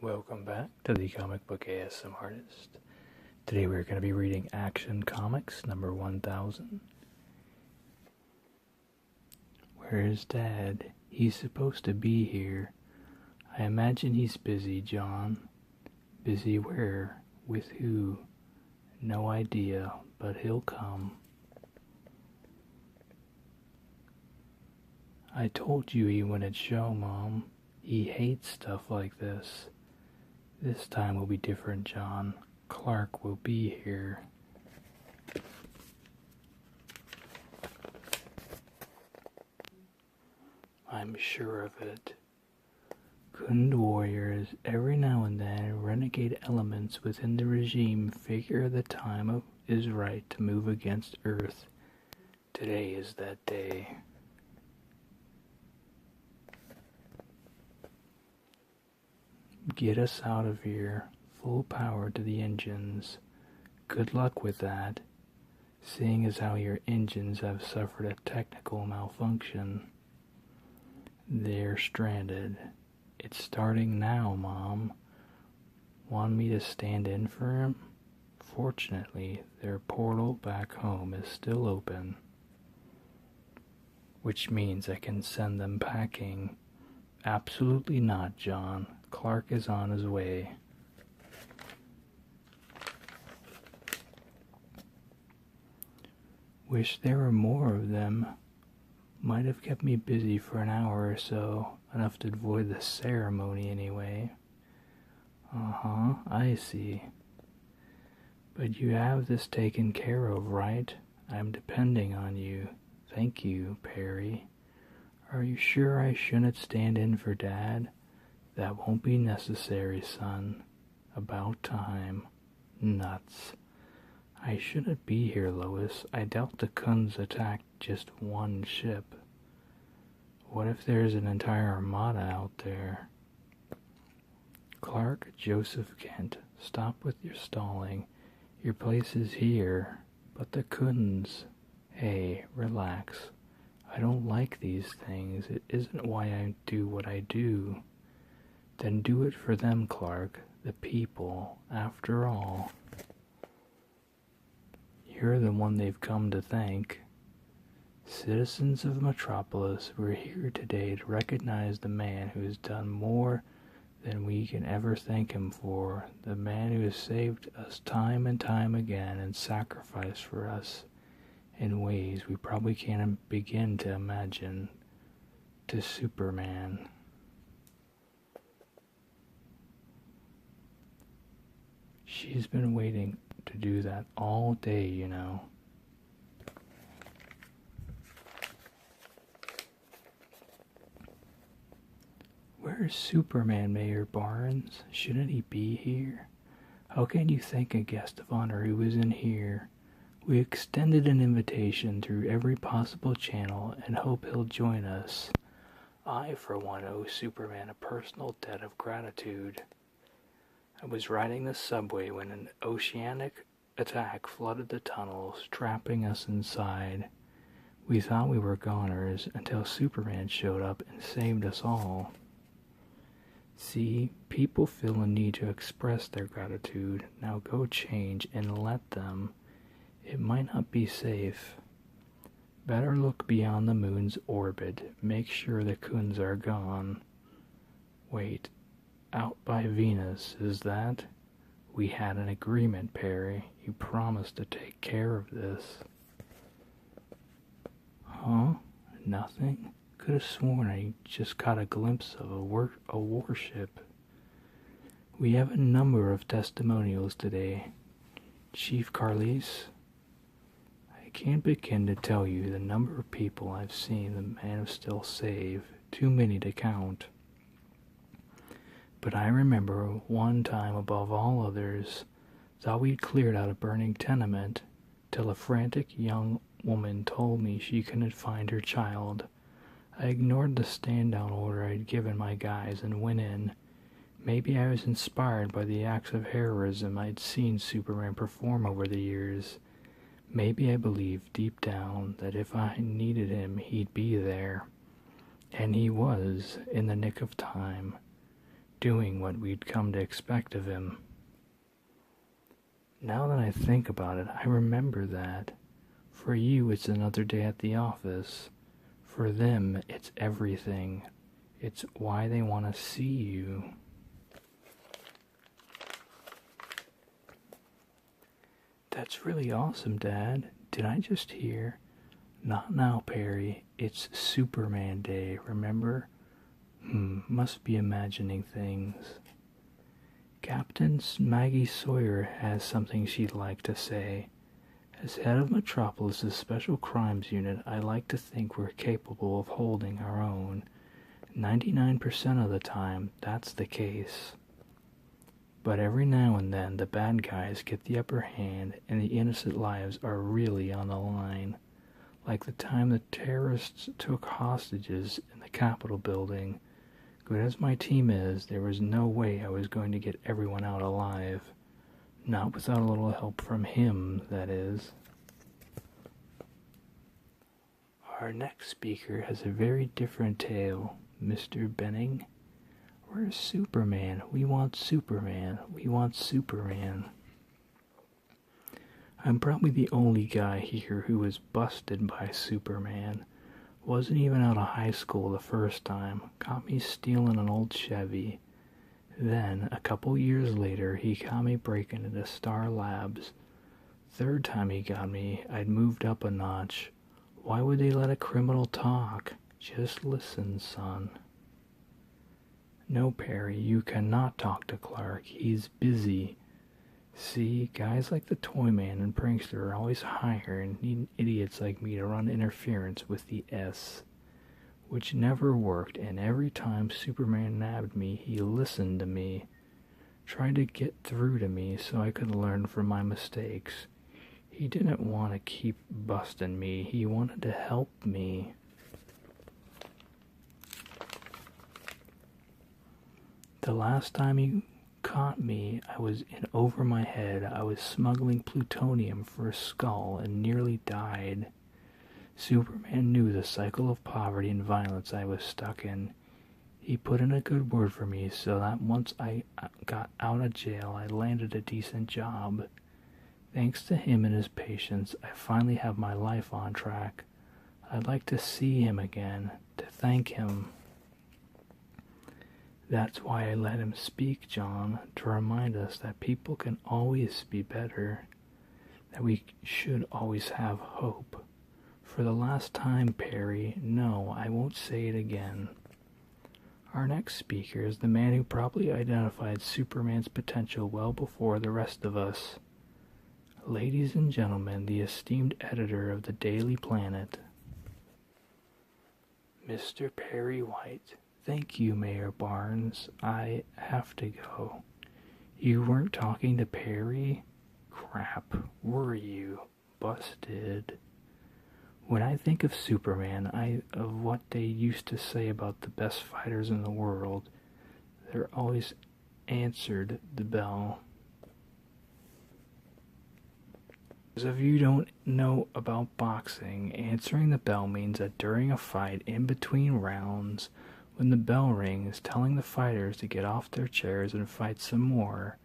Welcome back to the Comic Book ASM Artist. Today we're going to be reading Action Comics number 1000. Where is Dad? He's supposed to be here. I imagine he's busy, John. Busy where? With who? No idea, but he'll come. I told you he wouldn't show, Mom. He hates stuff like this. This time will be different, John. Clark will be here. I'm sure of it. Khund warriors, every now and then, renegade elements within the regime figure the time is right to move against Earth. Today is that day. Get us out of here. Full power to the engines. Good luck with that, seeing as how your engines have suffered a technical malfunction. They're stranded. It's starting now, Mom. Want me to stand in for him? Fortunately, their portal back home is still open, which means I can send them packing. Absolutely not, John. Clark is on his way. Wish there were more of them. Might have kept me busy for an hour or so, enough to avoid the ceremony anyway. I see. But you have this taken care of, right? I'm depending on you. Thank you, Perry. Are you sure I shouldn't stand in for Dad? That won't be necessary, son. About time. Nuts. I shouldn't be here, Lois. I doubt the Khunds attacked just one ship. What if there's an entire armada out there? Clark, Joseph Kent, stop with your stalling. Your place is here. But the Khunds... Hey, relax. I don't like these things. It isn't why I do what I do. Then do it for them, Clark. The people, after all. You're the one they've come to thank. Citizens of Metropolis, we're here today to recognize the man who has done more than we can ever thank him for. The man who has saved us time and time again and sacrificed for us in ways we probably can't begin to imagine. To Superman. She's been waiting to do that all day, you know. Where's Superman, Mayor Barnes? Shouldn't he be here? How can you thank a guest of honor who isn't here? We extended an invitation through every possible channel and hope he'll join us. I, for one, owe Superman a personal debt of gratitude. I was riding the subway when an oceanic attack flooded the tunnels, trapping us inside. We thought we were goners until Superman showed up and saved us all. See, people feel a need to express their gratitude. Now go change and let them. It might not be safe. Better look beyond the moon's orbit. Make sure the Khunds are gone. Wait. Out by Venus, is that? We had an agreement, Perry. You promised to take care of this. Huh? Nothing? Could have sworn I just caught a glimpse of a warship. We have a number of testimonials today. Chief Carlis, I can't begin to tell you the number of people I've seen the Man of Steel save. Too many to count. But I remember one time above all others, thought we'd cleared out a burning tenement, till a frantic young woman told me she couldn't find her child. I ignored the stand-down order I'd given my guys and went in. Maybe I was inspired by the acts of heroism I'd seen Superman perform over the years. Maybe I believed deep down that if I needed him, he'd be there. And he was, in the nick of time. doing what we'd come to expect of him. Now that I think about it, I remember that. For you, it's another day at the office. For them, it's everything. It's why they want to see you. That's really awesome, Dad. Did I just hear? Not now, Perry. It's Superman Day, remember? Must be imagining things. Captain Maggie Sawyer has something she'd like to say. As head of Metropolis's Special Crimes Unit, I like to think we're capable of holding our own. 99% of the time, that's the case. But every now and then, the bad guys get the upper hand, and the innocent lives are really on the line. Like the time the terrorists took hostages in the Capitol building. Good as my team is, there was no way I was going to get everyone out alive. Not without a little help from him, that is. Our next speaker has a very different tale, Mr. Benning. Where's Superman? We want Superman. We want Superman. I'm probably the only guy here who was busted by Superman. Wasn't even out of high school the first time. Caught me stealing an old Chevy. Then, a couple years later, he caught me breaking into Star Labs. Third time he got me, I'd moved up a notch. Why would they let a criminal talk? Just listen, son. No, Perry, you cannot talk to Clark. He's busy. See, guys like the Toyman and Prankster are always hiring idiots like me to run interference with the S, which never worked, and every time Superman nabbed me, he listened to me, tried to get through to me so I could learn from my mistakes. He didn't want to keep busting me, he wanted to help me. The last time he caught me, I was in over my head. I was smuggling plutonium for a skull and nearly died. Superman knew the cycle of poverty and violence I was stuck in. He put in a good word for me so that once I got out of jail, I landed a decent job. Thanks to him and his patience, I finally have my life on track. I'd like to see him again, to thank him. That's why I let him speak, John, to remind us that people can always be better, that we should always have hope. For the last time, Perry, no, I won't say it again. Our next speaker is the man who probably identified Superman's potential well before the rest of us. Ladies and gentlemen, the esteemed editor of the Daily Planet, Mr. Perry White. Thank you, Mayor Barnes. I have to go. You weren't talking to Perry? Crap, were you? Busted. When I think of Superman, of what they used to say about the best fighters in the world, they're always answered the bell. If you don't know about boxing, answering the bell means that during a fight, in between rounds, when the bell rings, telling the fighters to get off their chairs and fight some more.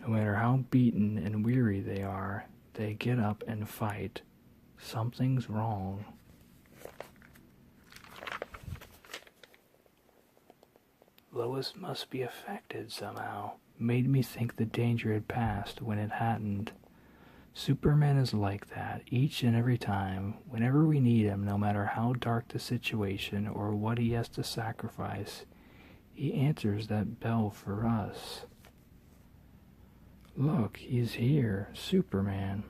No matter how beaten and weary they are, they get up and fight. Something's wrong. Lois must be affected somehow. Made me think the danger had passed when it hadn't. Superman is like that each and every time. Whenever we need him, no matter how dark the situation or what he has to sacrifice, he answers that bell for us. Look, he's here, Superman.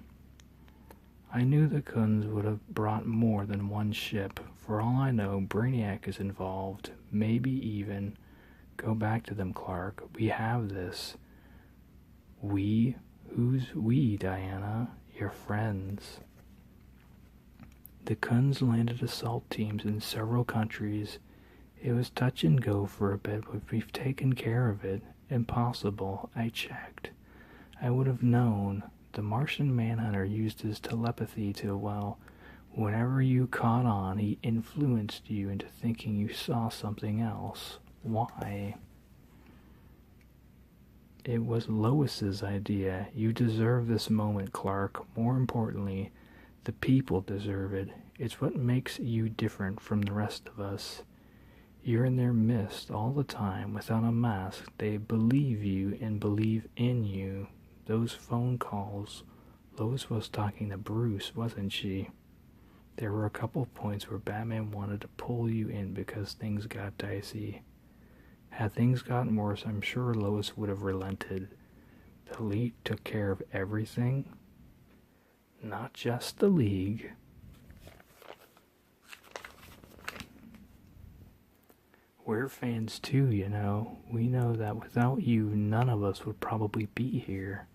I knew the Khunds would have brought more than one ship. For all I know, Brainiac is involved. Maybe even. Go back to them, Clark. We have this. We? Who's we, Diana? Your friends. The Khunds landed assault teams in several countries. It was touch and go for a bit, but we've taken care of it. Impossible. I checked. I would have known. The Martian Manhunter used his telepathy to, well, whenever you caught on, he influenced you into thinking you saw something else. Why? It was Lois's idea. You deserve this moment, Clark. More importantly, the people deserve it. It's what makes you different from the rest of us. You're in their midst all the time without a mask. They believe you and believe in you. Those phone calls. Lois was talking to Bruce, wasn't she? There were a couple points where Batman wanted to pull you in because things got dicey. Had things gotten worse, I'm sure Lois would have relented. The League took care of everything. Not just the League. We're fans too, you know. We know that without you, none of us would probably be here.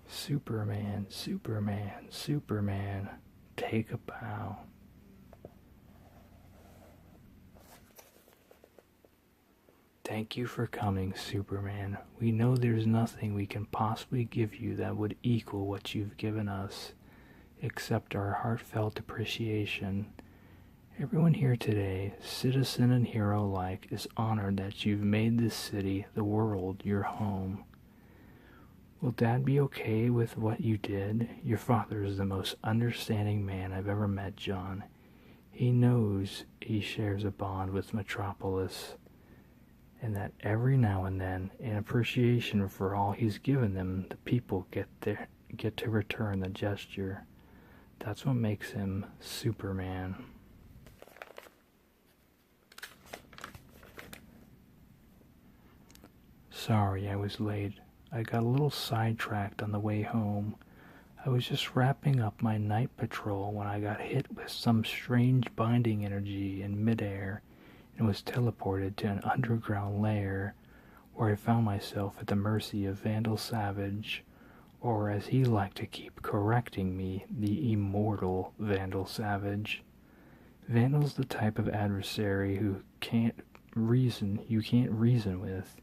Superman, Superman, Superman, take a bow. Thank you for coming, Superman. We know there's nothing we can possibly give you that would equal what you've given us, except our heartfelt appreciation. Everyone here today, citizen and hero alike, is honored that you've made this city, the world, your home. Will Dad be okay with what you did? Your father is the most understanding man I've ever met, John. He knows he shares a bond with Metropolis, and that every now and then, in appreciation for all he's given them, the people get to return the gesture. That's what makes him Superman. Sorry I was late. I got a little sidetracked on the way home. I was just wrapping up my night patrol when I got hit with some strange binding energy in midair and was teleported to an underground lair where I found myself at the mercy of Vandal Savage, or as he liked to keep correcting me, the immortal Vandal Savage. Vandal's the type of adversary who you can't reason with.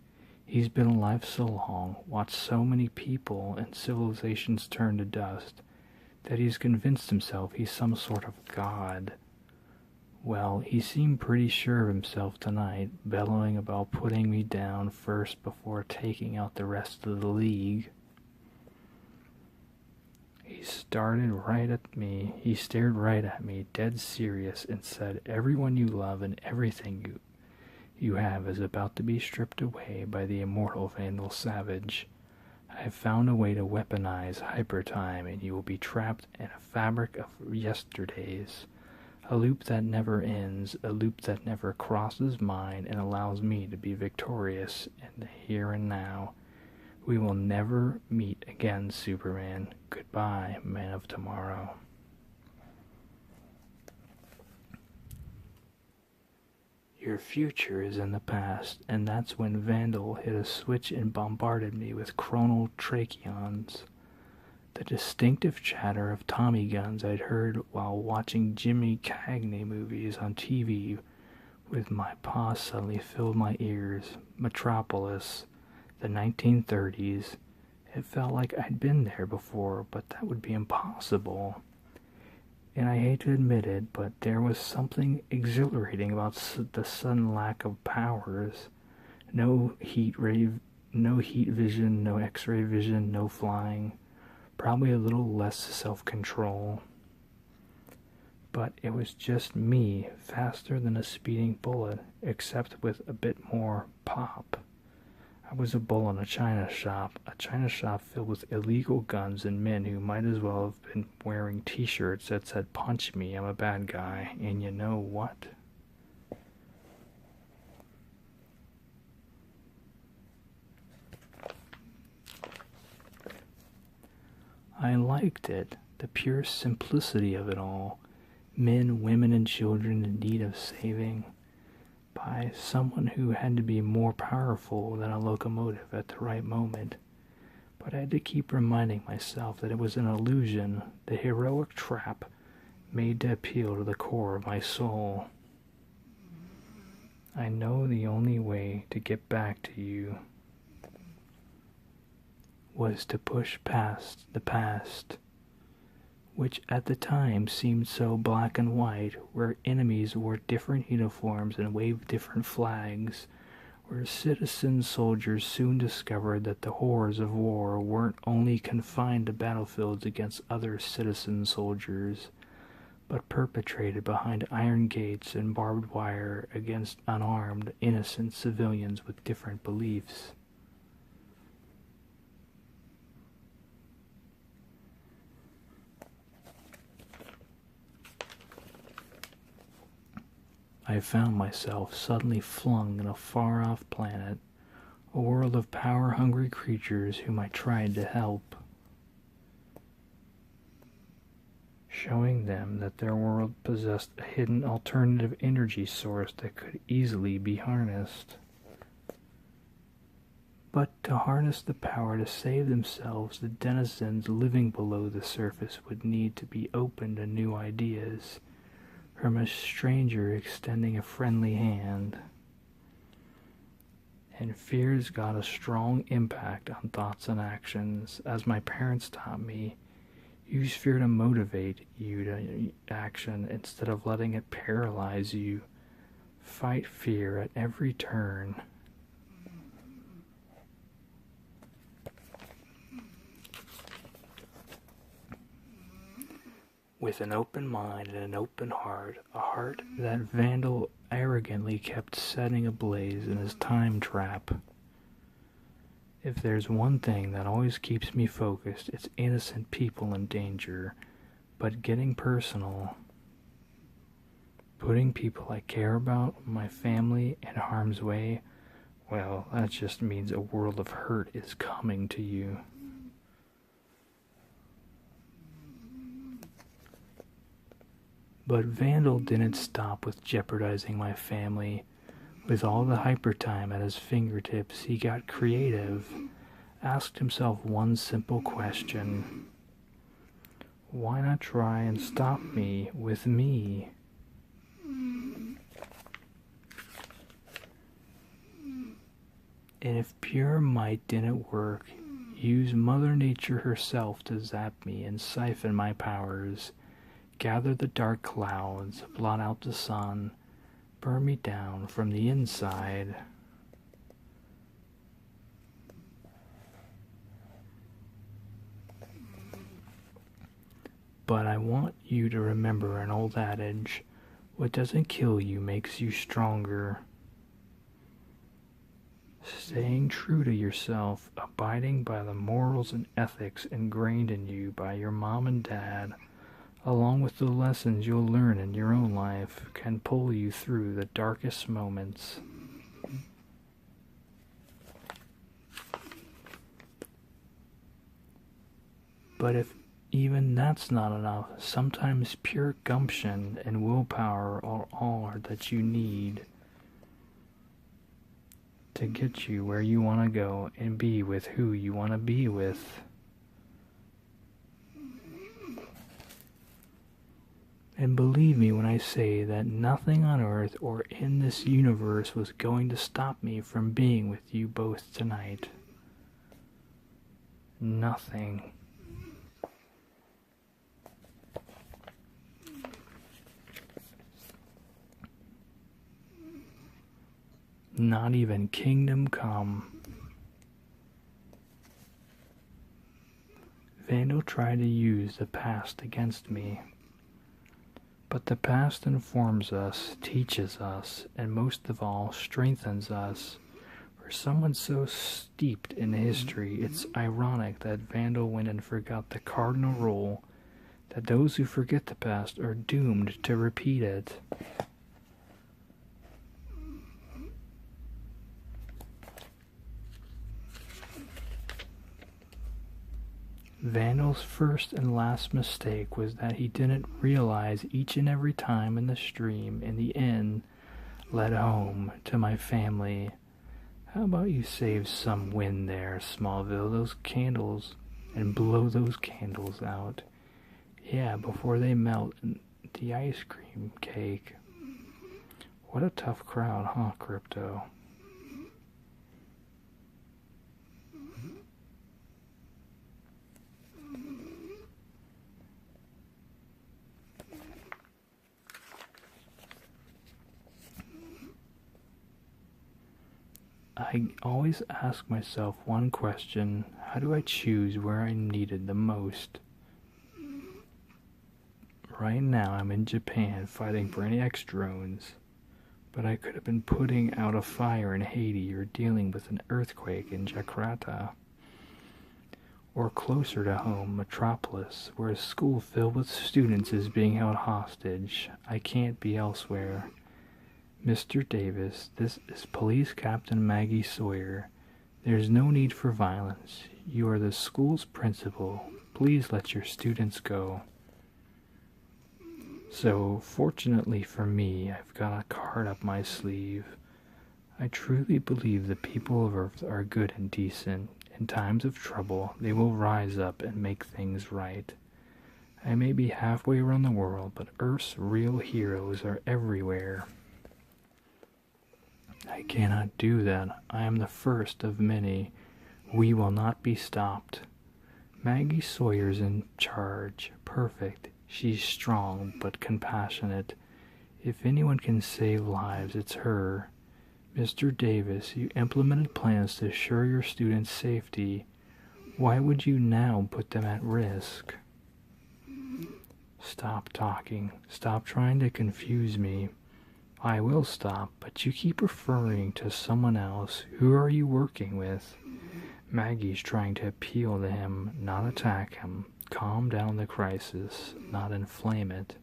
He's been alive so long, watched so many people and civilizations turn to dust, that he's convinced himself he's some sort of god. Well, he seemed pretty sure of himself tonight, bellowing about putting me down first before taking out the rest of the League. He stared right at me, dead serious, and said, "Everyone you love and everything you have is about to be stripped away by the immortal Vandal Savage. I have found a way to weaponize hypertime, and you will be trapped in a fabric of yesterdays. A loop that never ends, a loop that never crosses mine and allows me to be victorious in the here and now. We will never meet again, Superman. Goodbye, Man of Tomorrow." Your future is in the past, and that's when Vandal hit a switch and bombarded me with chronal tracheons. The distinctive chatter of Tommy guns I'd heard while watching Jimmy Cagney movies on TV with my pa suddenly filled my ears. Metropolis, the 1930s. It felt like I'd been there before, but that would be impossible. And I hate to admit it, but there was something exhilarating about the sudden lack of powers. No heat vision, no X-ray vision, no flying. Probably a little less self-control. But it was just me, faster than a speeding bullet, except with a bit more pop. I was a bull in a china shop filled with illegal guns and men who might as well have been wearing t-shirts that said, "Punch me, I'm a bad guy." And you know what? I liked it, the pure simplicity of it all. Men, women, and children in need of saving by someone who had to be more powerful than a locomotive at the right moment. But I had to keep reminding myself that it was an illusion, the heroic trap made to appeal to the core of my soul. I know the only way to get back to you was to push past the past, which at the time seemed so black and white, where enemies wore different uniforms and waved different flags, where citizen soldiers soon discovered that the horrors of war weren't only confined to battlefields against other citizen soldiers, but perpetrated behind iron gates and barbed wire against unarmed, innocent civilians with different beliefs. I found myself suddenly flung in a far-off planet, a world of power-hungry creatures whom I tried to help, showing them that their world possessed a hidden alternative energy source that could easily be harnessed. But to harness the power to save themselves, the denizens living below the surface would need to be open to new ideas, from a stranger extending a friendly hand. And fears got a strong impact on thoughts and actions. As my parents taught me, use fear to motivate you to action instead of letting it paralyze you. Fight fear at every turn. With an open mind and an open heart, a heart that Vandal arrogantly kept setting ablaze in his time trap. If there's one thing that always keeps me focused, it's innocent people in danger, but getting personal, putting people I care about, my family, in harm's way, well, that just means a world of hurt is coming to you. But Vandal didn't stop with jeopardizing my family. With all the hypertime at his fingertips, he got creative, asked himself one simple question. Why not try and stop me with me? And if pure might didn't work, use Mother Nature herself to zap me and siphon my powers. Gather the dark clouds, blot out the sun, burn me down from the inside. But I want you to remember an old adage, what doesn't kill you makes you stronger. Staying true to yourself, abiding by the morals and ethics ingrained in you by your mom and dad, along with the lessons you'll learn in your own life, can pull you through the darkest moments. But if even that's not enough, sometimes pure gumption and willpower are all that you need to get you where you want to go and be with who you want to be with. And believe me when I say that nothing on earth or in this universe was going to stop me from being with you both tonight. Nothing. Not even kingdom come. Vandal tried to use the past against me. But the past informs us, teaches us, and most of all, strengthens us. For someone so steeped in history, it's ironic that Vandal went and forgot the cardinal rule that those who forget the past are doomed to repeat it. Vandal's first and last mistake was that he didn't realize each and every time in the stream in the inn led home to my family. How about you save some wind there, Smallville, those candles, and blow those candles out. Yeah, before they melt in the ice cream cake. What a tough crowd, huh, Crypto? I always ask myself one question: how do I choose where I'm needed the most? Right now I'm in Japan fighting Brainiac's drones, but I could have been putting out a fire in Haiti or dealing with an earthquake in Jakarta. Or closer to home, Metropolis, where a school filled with students is being held hostage. I can't be elsewhere. Mr. Davis, this is Police Captain Maggie Sawyer. There's no need for violence. You are the school's principal. Please let your students go. So, fortunately for me, I've got a card up my sleeve. I truly believe the people of Earth are good and decent. In times of trouble, they will rise up and make things right. I may be halfway around the world, but Earth's real heroes are everywhere. I cannot do that. I am the first of many. We will not be stopped. Maggie Sawyer's in charge. Perfect. She's strong, but compassionate. If anyone can save lives, it's her. Mr. Davis, you implemented plans to assure your students' safety. Why would you now put them at risk? Stop talking. Stop trying to confuse me. I will stop, but you keep referring to someone else. Who are you working with? Maggie's trying to appeal to him, not attack him. Calm down the crisis, not inflame it.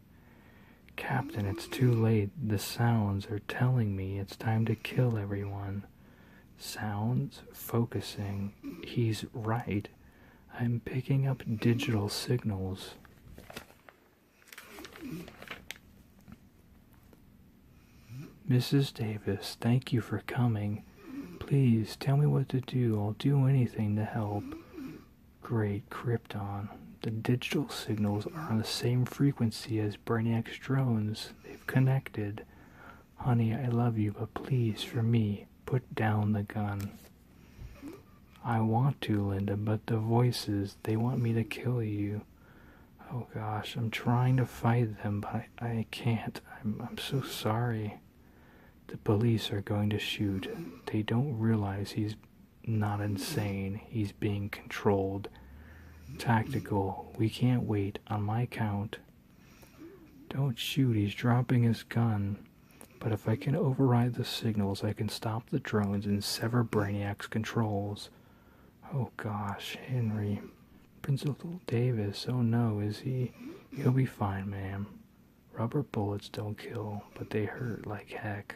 Captain, it's too late. The sounds are telling me it's time to kill everyone. Sounds? Focusing. He's right. I'm picking up digital signals. Mrs. Davis, thank you for coming. Please, tell me what to do. I'll do anything to help. Great, Krypton. The digital signals are on the same frequency as Brainiac's drones. They've connected. Honey, I love you, but please, for me, put down the gun. I want to, Linda, but the voices, they want me to kill you. Oh gosh, I'm trying to fight them, but I can't. I'm so sorry. The police are going to shoot. They don't realize he's not insane. He's being controlled. Tactical. We can't wait. On my count. Don't shoot. He's dropping his gun. But if I can override the signals, I can stop the drones and sever Brainiac's controls. Oh gosh, Henry. Principal Davis. Oh no, is he? He'll be fine, ma'am. Rubber bullets don't kill, but they hurt like heck.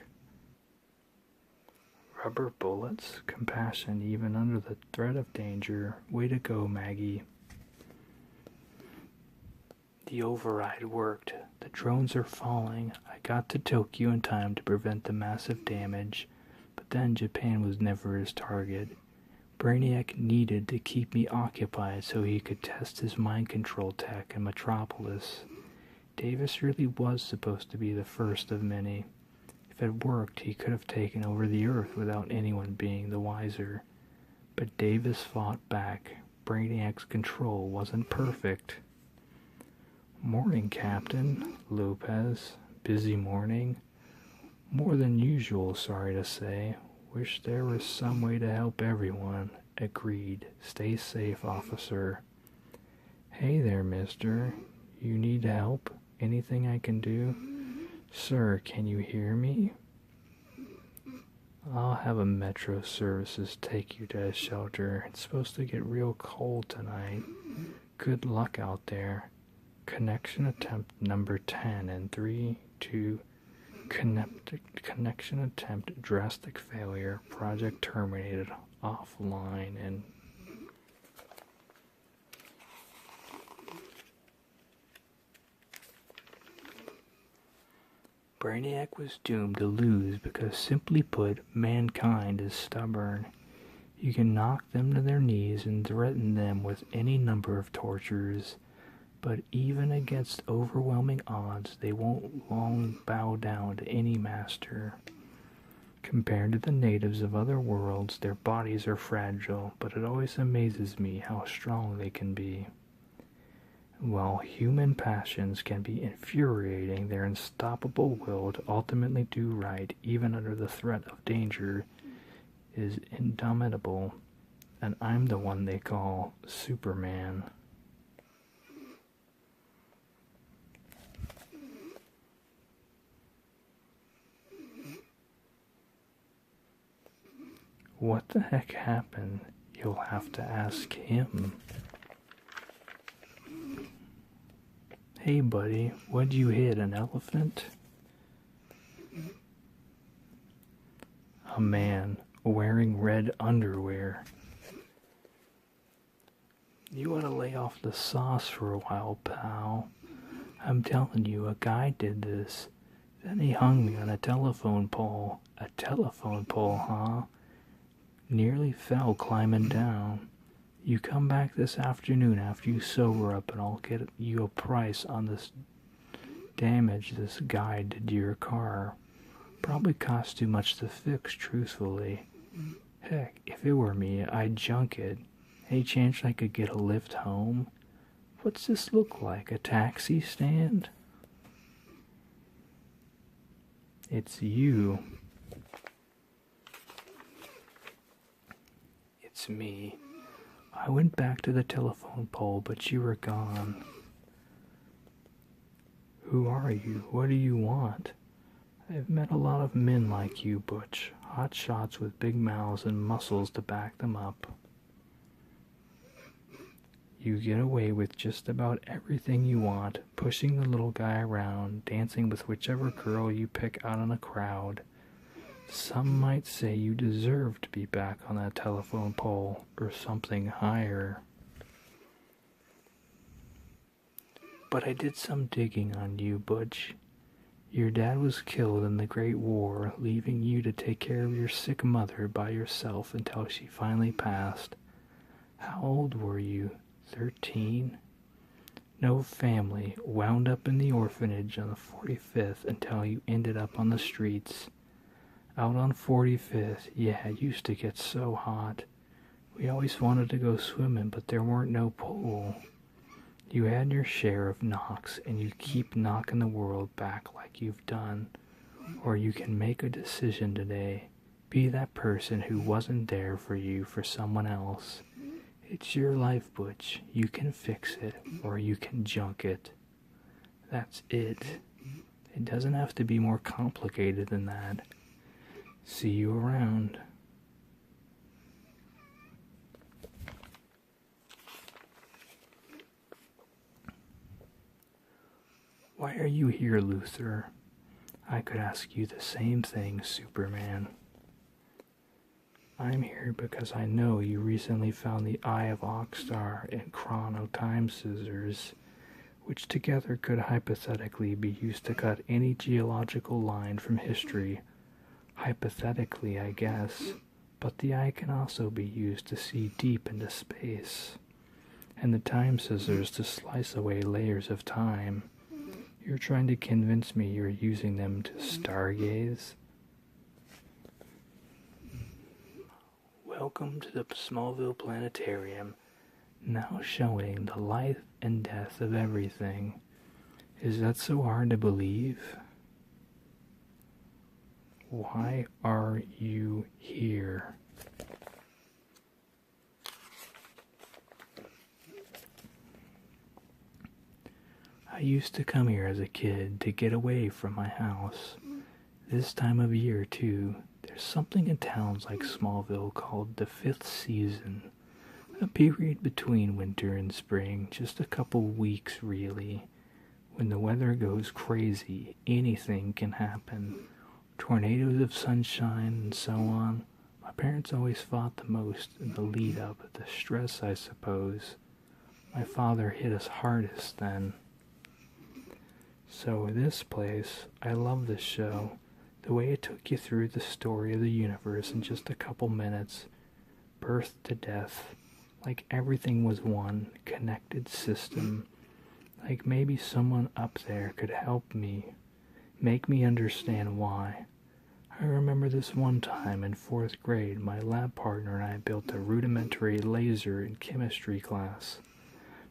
Rubber bullets? Compassion even under the threat of danger. Way to go, Maggie. The override worked. The drones are falling. I got to Tokyo in time to prevent the massive damage, but then Japan was never his target. Brainiac needed to keep me occupied so he could test his mind control tech in Metropolis. Davis really was supposed to be the first of many. If it worked, he could have taken over the Earth without anyone being the wiser. But Davis fought back. Brainiac's control wasn't perfect. Morning, Captain. Lopez. Busy morning. More than usual, sorry to say. Wish there was some way to help everyone. Agreed. Stay safe, officer. Hey there, mister. You need help? Anything I can do? Sir, can you hear me? I'll have a Metro Services take you to a shelter. It's supposed to get real cold tonight. Good luck out there. Connection attempt number 10 and 3, 2, connection attempt drastic failure. Project terminated. Offline and Brainiac was doomed to lose because, simply put, mankind is stubborn. You can knock them to their knees and threaten them with any number of tortures, but even against overwhelming odds, they won't long bow down to any master. Compared to the natives of other worlds, their bodies are fragile, but it always amazes me how strong they can be. While human passions can be infuriating, their unstoppable will to ultimately do right, even under the threat of danger, is indomitable, and I'm the one they call Superman. What the heck happened? You'll have to ask him. Hey buddy, what'd you hit, an elephant? A man wearing red underwear. You ought to lay off the sauce for a while, pal. I'm telling you, a guy did this. Then he hung me on a telephone pole. A telephone pole, huh? Nearly fell climbing down. You come back this afternoon after you sober up and I'll get you a price on this damage this guy did to your car. Probably cost too much to fix, truthfully. Heck, if it were me, I'd junk it. Any chance I could get a lift home? What's this look like, a taxi stand? It's you. It's me. I went back to the telephone pole, but you were gone. Who are you? What do you want? I've met a lot of men like you, Butch. Hot shots with big mouths and muscles to back them up. You get away with just about everything you want, pushing the little guy around, dancing with whichever girl you pick out in a crowd. Some might say you deserve to be back on that telephone pole, or something higher. But I did some digging on you, Butch. Your dad was killed in the Great War, leaving you to take care of your sick mother by yourself until she finally passed. How old were you? 13? No family, wound up in the orphanage on the 45th until you ended up on the streets. Out on 45th, yeah, it used to get so hot. We always wanted to go swimming, but there weren't no pool. You had your share of knocks, and you keep knocking the world back like you've done. Or you can make a decision today. Be that person who wasn't there for you for someone else. It's your life, Butch. You can fix it, or you can junk it. That's it. It doesn't have to be more complicated than that. See you around. Why are you here, Luthor? I could ask you the same thing, Superman. I'm here because I know you recently found the Eye of Oxstar and Chrono Time Scissors, which together could hypothetically be used to cut any geological line from history. Hypothetically, I guess, but the eye can also be used to see deep into space, and the time scissors to slice away layers of time. You're trying to convince me you're using them to stargaze? Welcome to the Smallville Planetarium, now showing the life and death of everything. Is that so hard to believe? Why are you here? I used to come here as a kid to get away from my house. This time of year, too, there's something in towns like Smallville called the 5th season. A period between winter and spring, just a couple weeks really. When the weather goes crazy, anything can happen. Tornadoes of sunshine and so on. My parents always fought the most in the lead up, the stress, I suppose. My father hit us hardest then. So this place, I love this show. The way it took you through the story of the universe in just a couple minutes. Birth to death. Like everything was one connected system. Like maybe someone up there could help me. Make me understand why. I remember this one time in 4th grade, my lab partner and I built a rudimentary laser in chemistry class.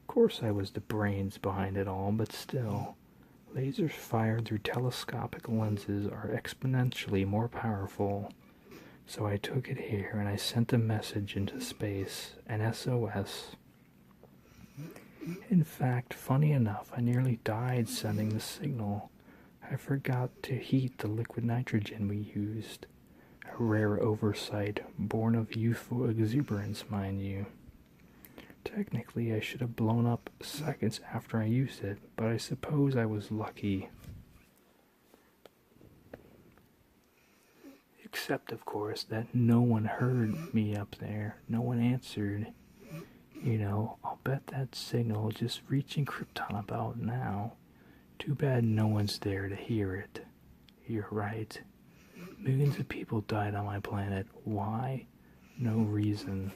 Of course I was the brains behind it all, but still. Lasers fired through telescopic lenses are exponentially more powerful. So I took it here and I sent a message into space, an SOS. In fact, funny enough, I nearly died sending the signal. I forgot to heat the liquid nitrogen we used. A rare oversight, born of youthful exuberance, mind you. Technically, I should have blown up seconds after I used it, but I suppose I was lucky. Except, of course, that no one heard me up there. No one answered. I'll bet that signal just reaching Krypton about now. Too bad no one's there to hear it. You're right. Millions of people died on my planet. Why? No reason.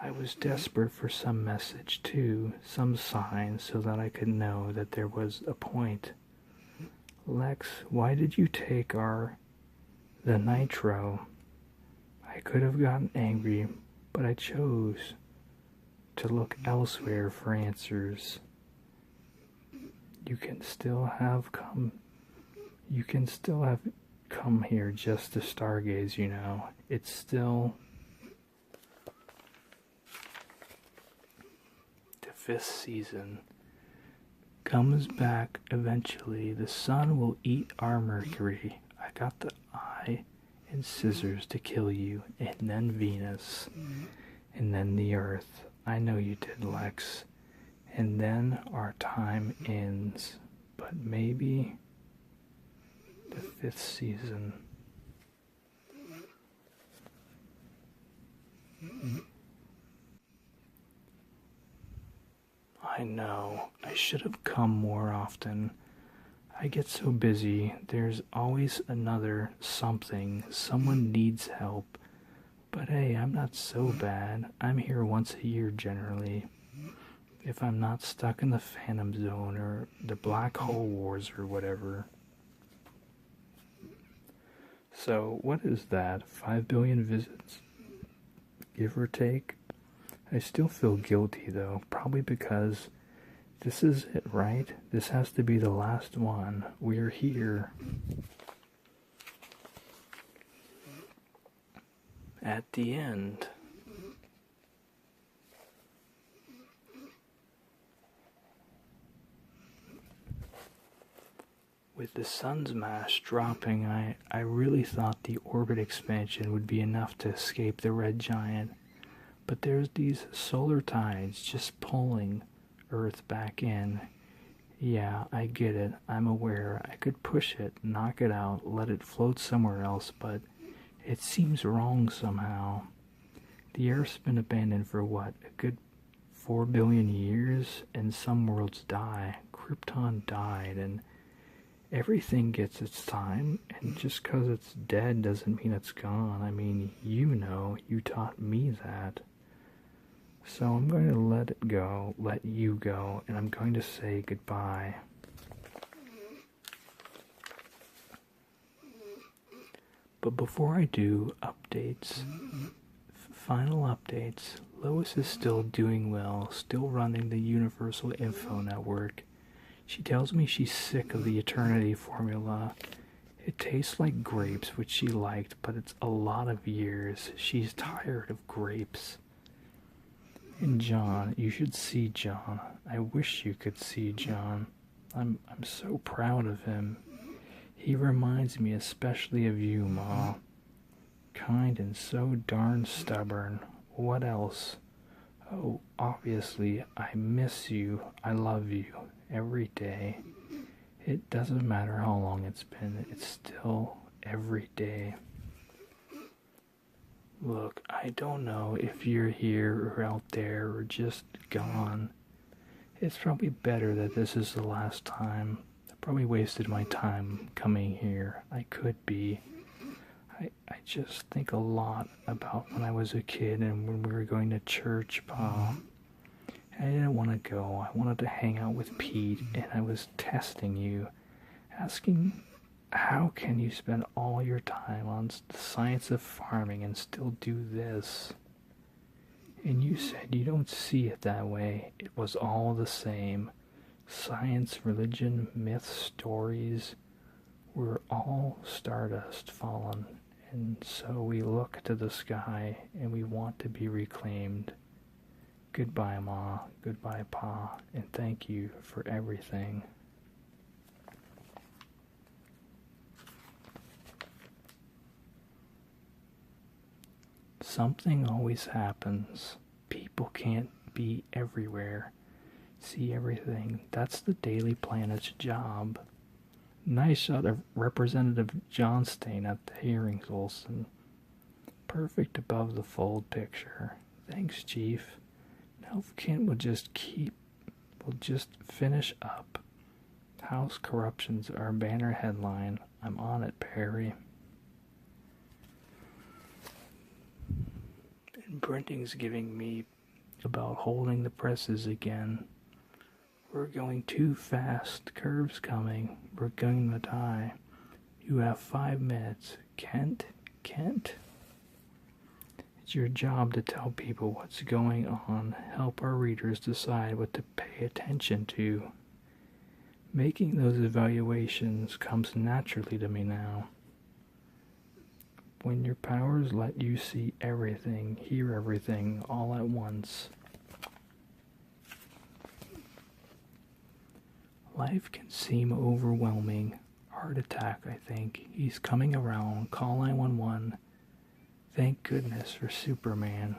I was desperate for some message, too, some sign, so that I could know that there was a point. Lex, why did you take the nitro? I could have gotten angry, but I chose to look elsewhere for answers. You can still have come here just to stargaze, It's still the 5th season. Comes back eventually. The sun will eat our Mercury. I got the eye and scissors to kill you, and then Venus, and then the Earth. I know you did, Lex. And then our time ends. But maybe the 5th season. I know. I should have come more often. I get so busy. There's always another something. Someone needs help. But hey, I'm not so bad. I'm here once a year generally. If I'm not stuck in the Phantom Zone or the Black Hole Wars or whatever. So, what is that? 5 billion visits? Give or take? I still feel guilty though, probably because this is it, right? This has to be the last one. We're here. At the end. With the sun's mass dropping, I really thought the orbit expansion would be enough to escape the red giant. But there's these solar tides just pulling Earth back in. Yeah, I get it. I'm aware. I could push it, knock it out, let it float somewhere else, but it seems wrong somehow. The Earth's been abandoned for what, a good 4 billion years? And some worlds die. Krypton died, and everything gets its time, and just 'cause it's dead doesn't mean it's gone. I mean, you taught me that. So I'm going to let it go, let you go, and I'm going to say goodbye. But before I do, updates. Final updates. Lois is still doing well, still running the Universal Info Network. She tells me she's sick of the Eternity formula. It tastes like grapes, which she liked, but it's a lot of years. She's tired of grapes. And John, you should see John. I wish you could see John. I'm so proud of him. He reminds me especially of you, Ma. Kind and so darn stubborn. What else? Oh, obviously, I miss you. I love you. Every day. It doesn't matter how long it's been. It's still every day. Look, I don't know if you're here or out there or just gone. It's probably better that this is the last time. I probably wasted my time coming here. I could be. I just think a lot about when I was a kid and when we were going to church, Pa. I didn't want to go. I wanted to hang out with Pete, and I was testing you, asking, how can you spend all your time on the science of farming and still do this? And you said you don't see it that way. It was all the same. Science, religion, myths, stories were all stardust fallen, And so we look to the sky and we want to be reclaimed. Goodbye, Ma. Goodbye, Pa. And thank you for everything. Something always happens. People can't be everywhere, see everything. That's the Daily Planet's job. Nice shot of Representative Johnston at the hearings, Olson. Perfect above the fold picture. Thanks, Chief. Now if Kent will just finish up. House corruption's our banner headline. I'm on it, Perry. And printing's giving me about holding the presses again. We're going too fast. Curve's coming. We're going to die. You have 5 minutes. Kent? It's your job to tell people what's going on. Help our readers decide what to pay attention to. Making those evaluations comes naturally to me now. When your powers let you see everything, hear everything, all at once. Life can seem overwhelming. Heart attack, I think. He's coming around. Call 911. Thank goodness for Superman.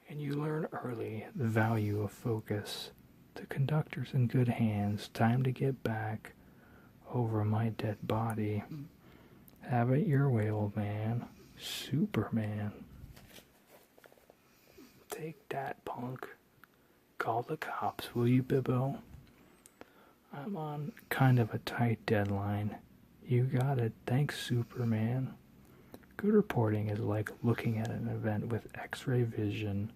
And you learn early the value of focus. The conductor's in good hands. Time to get back over my dead body. Have it your way, old man. Superman. Take that, punk. Call the cops, will you, Bibbo? I'm on kind of a tight deadline. You got it. Thanks, Superman. Good reporting is like looking at an event with X-ray vision.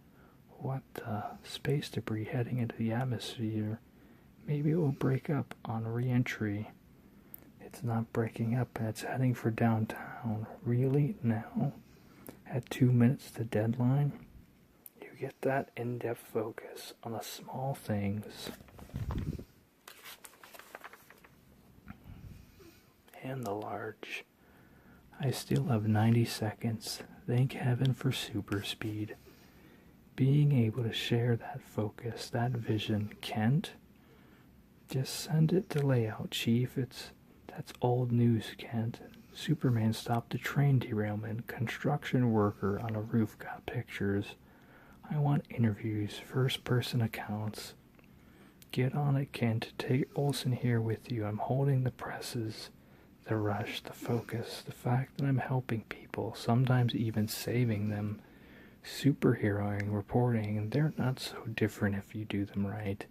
What space debris heading into the atmosphere? Maybe it will break up on re-entry. It's not breaking up and it's heading for downtown. Really? Now? At 2 minutes to deadline? You get that in-depth focus on the small things. And the large. I still have 90 seconds. Thank heaven for super speed. Being able to share that focus, that vision. Kent? Just send it to layout, Chief. That's old news, Kent. Superman stopped a train derailment. Construction worker on a roof got pictures. I want interviews, first-person accounts. Get on it, Kent. Take Olson here with you. I'm holding the presses. The rush, the focus, the fact that I'm helping people, sometimes even saving them. Superheroing, reporting, they're not so different if you do them right.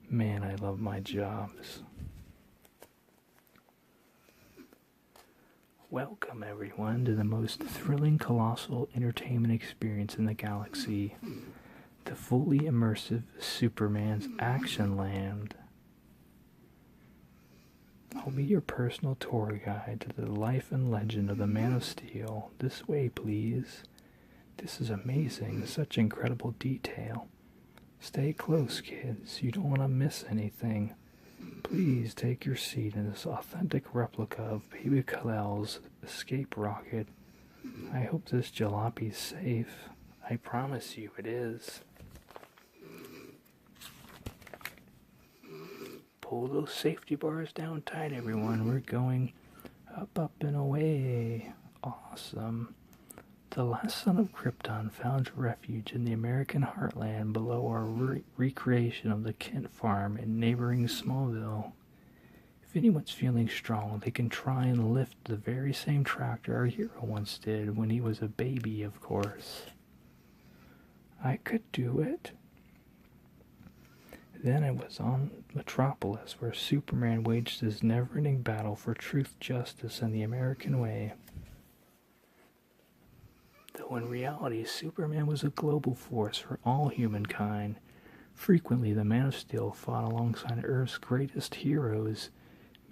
Man, I love my jobs. Welcome, everyone, to the most thrilling colossal entertainment experience in the galaxy. The fully immersive Superman's Action Land. I'll be your personal tour guide to the life and legend of the Man of Steel. This way, please. This is amazing. Such incredible detail. Stay close, kids. You don't want to miss anything. Please take your seat in this authentic replica of Baby Kal-El's escape rocket. I hope this jalopy's safe. I promise you it is. Pull those safety bars down tight, everyone. We're going up, and away. Awesome. The last son of Krypton found refuge in the American heartland below our recreation of the Kent farm in neighboring Smallville. If anyone's feeling strong, they can try and lift the very same tractor our hero once did when he was a baby, of course. I could do it. Then I was on Metropolis, where Superman waged his never-ending battle for truth, justice, and the American way. Though in reality, Superman was a global force for all humankind. Frequently, the Man of Steel fought alongside Earth's greatest heroes,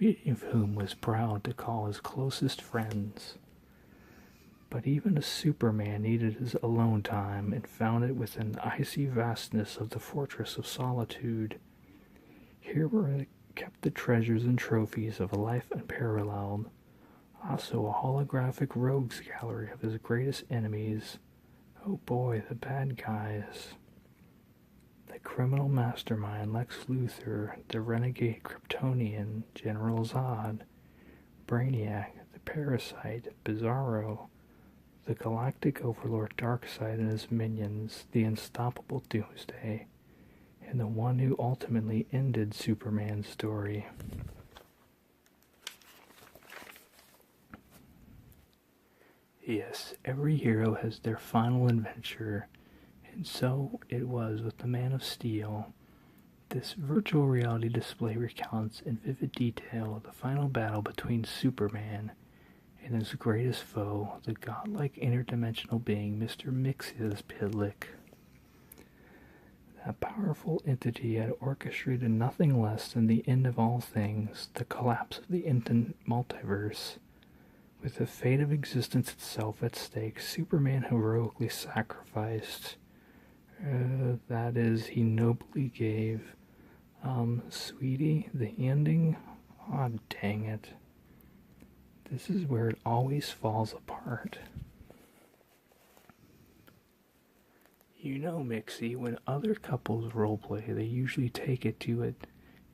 many of whom was proud to call his closest friends. But even a Superman needed his alone time and found it within the icy vastness of the Fortress of Solitude. Here were kept the treasures and trophies of a life unparalleled. Also, a holographic rogues gallery of his greatest enemies. Oh boy, the bad guys. The criminal mastermind Lex Luthor, the renegade Kryptonian General Zod, Brainiac, the Parasite, Bizarro, the galactic overlord Darkseid and his minions, the unstoppable Doomsday, and the one who ultimately ended Superman's story. Yes, every hero has their final adventure, and so it was with the Man of Steel. This virtual reality display recounts in vivid detail the final battle between Superman and his greatest foe, the godlike interdimensional being Mr. Mxyzptlk. That powerful entity had orchestrated nothing less than the end of all things, the collapse of the infinite multiverse. With the fate of existence itself at stake, Superman heroically sacrificed. That is, he nobly gave. Sweetie, the ending? Aw, dang it. This is where it always falls apart. You know, Mixie, when other couples roleplay, they usually take it to a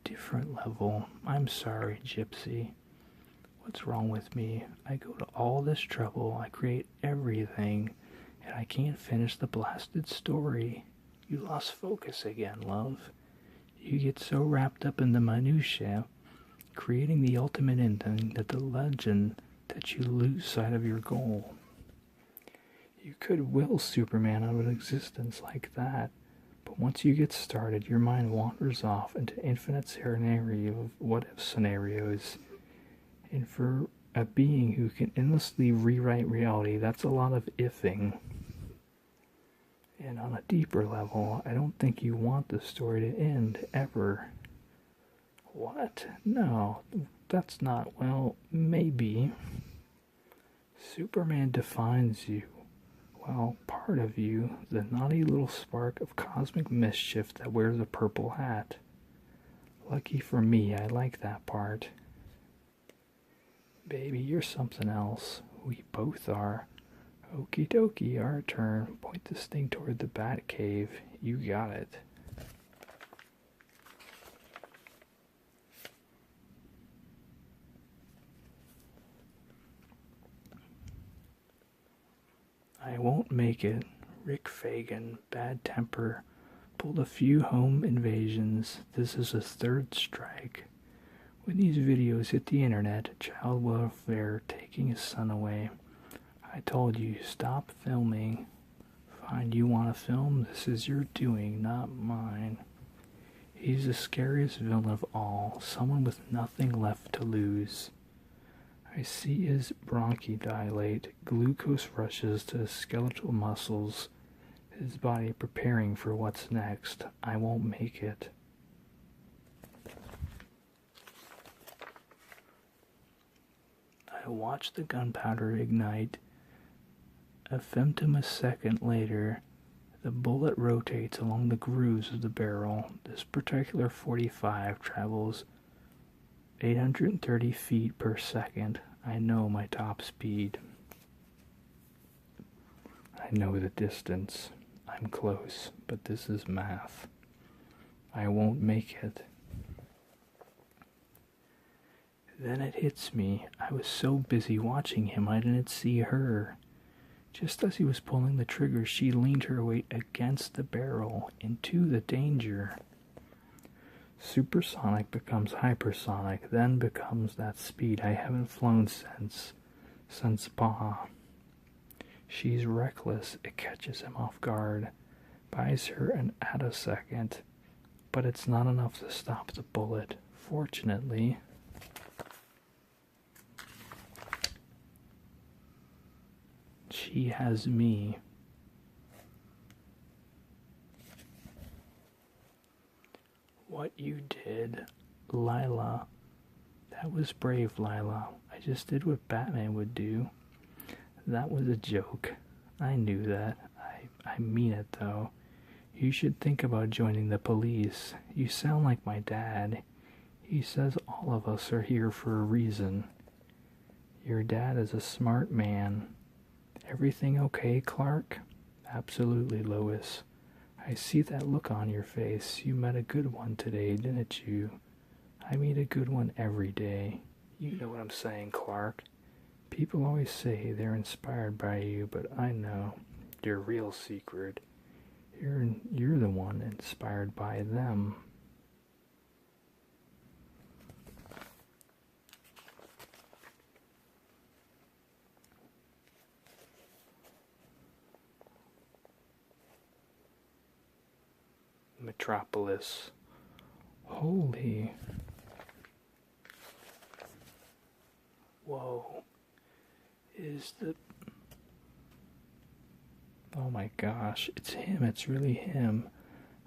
different level. I'm sorry, Gypsy. What's wrong with me? I go to all this trouble, I create everything, and I can't finish the blasted story. You lost focus again, love. You get so wrapped up in the minutiae, creating the ultimate ending, that you lose sight of your goal. You could will Superman out of existence like that, but once you get started, your mind wanders off into infinite scenario of what-if scenarios. And for a being who can endlessly rewrite reality, that's a lot of ifing. And on a deeper level, I don't think you want the story to end, ever. What? No, that's not, well, maybe. Superman defines you. Well, part of you, the naughty little spark of cosmic mischief that wears a purple hat. Lucky for me, I like that part. Baby, you're something else. We both are. Okie dokie, our turn. Point this thing toward the Batcave. You got it. I won't make it. Rick Fagan, bad temper, pulled a few home invasions. This is a third strike. When these videos hit the internet, child welfare taking his son away. I told you, stop filming. Fine, you want to film? This is your doing, not mine. He's the scariest villain of all, someone with nothing left to lose. I see his bronchi dilate, glucose rushes to his skeletal muscles, his body preparing for what's next. I won't make it. I watch the gunpowder ignite. A femtome second later, the bullet rotates along the grooves of the barrel. This particular .45 travels 830 feet per second. I know my top speed. I know the distance. I'm close, but this is math. I won't make it. Then it hits me. I was so busy watching him, I didn't see her. Just as he was pulling the trigger, she leaned her weight against the barrel into the danger. Supersonic becomes hypersonic, then becomes that speed I haven't flown since Baja. She's reckless. It catches him off guard, buys her an attosecond, but it's not enough to stop the bullet. Fortunately, she has me. What you did, Lila, that was brave, Lila. I just did what Batman would do. That was a joke. I knew that. I mean it, though. You should think about joining the police. You sound like my dad. He says all of us are here for a reason. Your dad is a smart man. Everything okay, Clark? Absolutely, Lois. I see that look on your face. You met a good one today, didn't you? I meet a good one every day. You know what I'm saying, Clark. People always say they're inspired by you, but I know your real secret. You're the one inspired by them. Metropolis. Holy. Whoa. Is the... Oh my gosh, it's him, it's really him.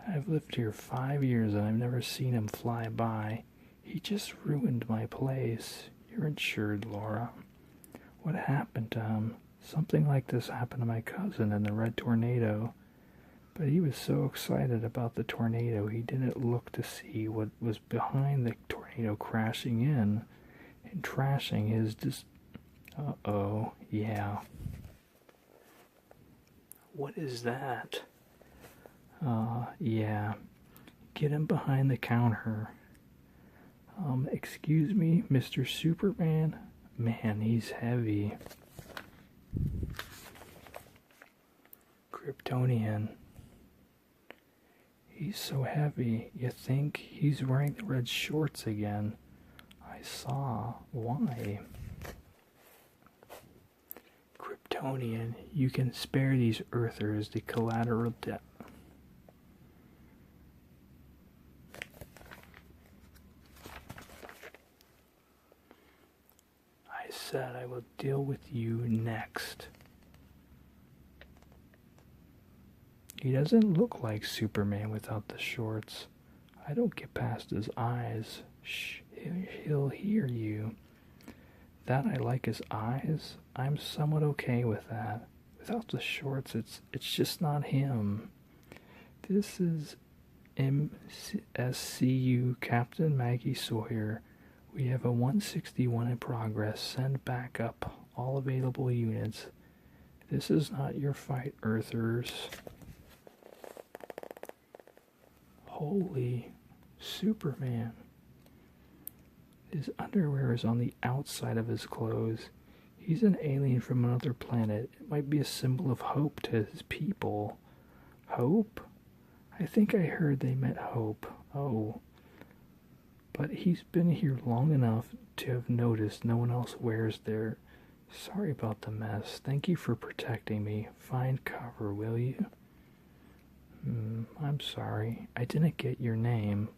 I've lived here 5 years and I've never seen him fly by. He just ruined my place. You're insured, Laura. What happened to him? Something like this happened to my cousin in the Red Tornado. But he was so excited about the tornado, he didn't look to see what was behind the tornado crashing in and trashing his Uh-oh, yeah. What is that? Yeah. Get him behind the counter. Excuse me, Mr. Superman? Man, he's heavy. Kryptonian. He's so heavy, you think he's wearing the red shorts again. I saw. Why? Kryptonian, you can spare these Earthers the collateral debt. I said I will deal with you next. He doesn't look like Superman without the shorts. I don't get past his eyes. Shh, he'll hear you. That I like his eyes. I'm somewhat okay with that. Without the shorts, it's just not him. This is MSCU Captain Maggie Sawyer. We have a 161 in progress. Send back up all available units. This is not your fight, Earthers. Holy Superman. His underwear is on the outside of his clothes. He's an alien from another planet. It might be a symbol of hope to his people. Hope? I think I heard they meant hope. Oh. But he's been here long enough to have noticed no one else wears their... Sorry about the mess. Thank you for protecting me. Find cover, will you? I'm sorry. I didn't get your name.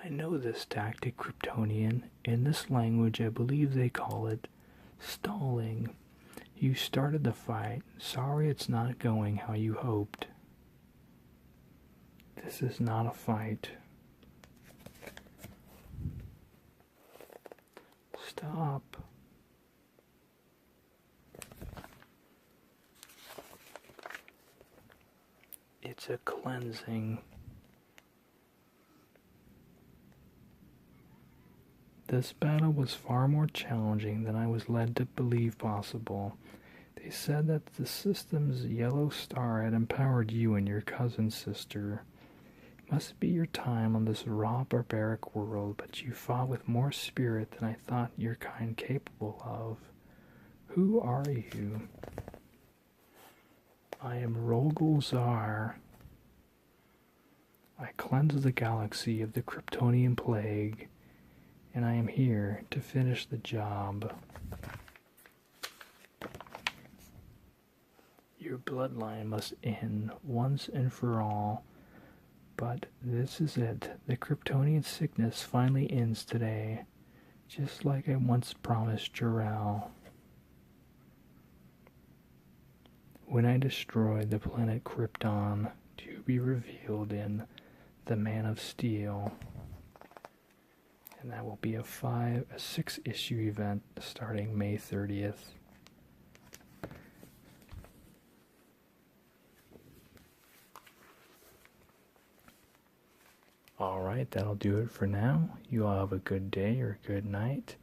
I know this tactic, Kryptonian. In this language, I believe they call it stalling. You started the fight. Sorry it's not going how you hoped. This is not a fight. Stop. It's a cleansing. This battle was far more challenging than I was led to believe possible. They said that the system's yellow star had empowered you and your cousin sister. It must be your time on this raw barbaric world, but you fought with more spirit than I thought your kind capable of. Who are you? I am Rogol Zar. I cleanse the galaxy of the Kryptonian plague, and I am here to finish the job. Your bloodline must end once and for all, but this is it. The Kryptonian sickness finally ends today, just like I once promised Jor-El. When I destroy the planet Krypton, to be revealed in The Man of Steel. And that will be a 6-issue event starting May 30th. Alright. Alright, that'll do it for now. You all have a good day or good night.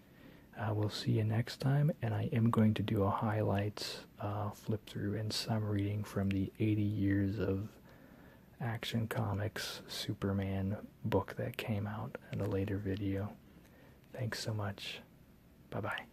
We'll see you next time, and I am going to do a highlights flip through and some reading from the 80 Years of Action Comics Superman book that came out in a later video. Thanks so much. Bye-bye.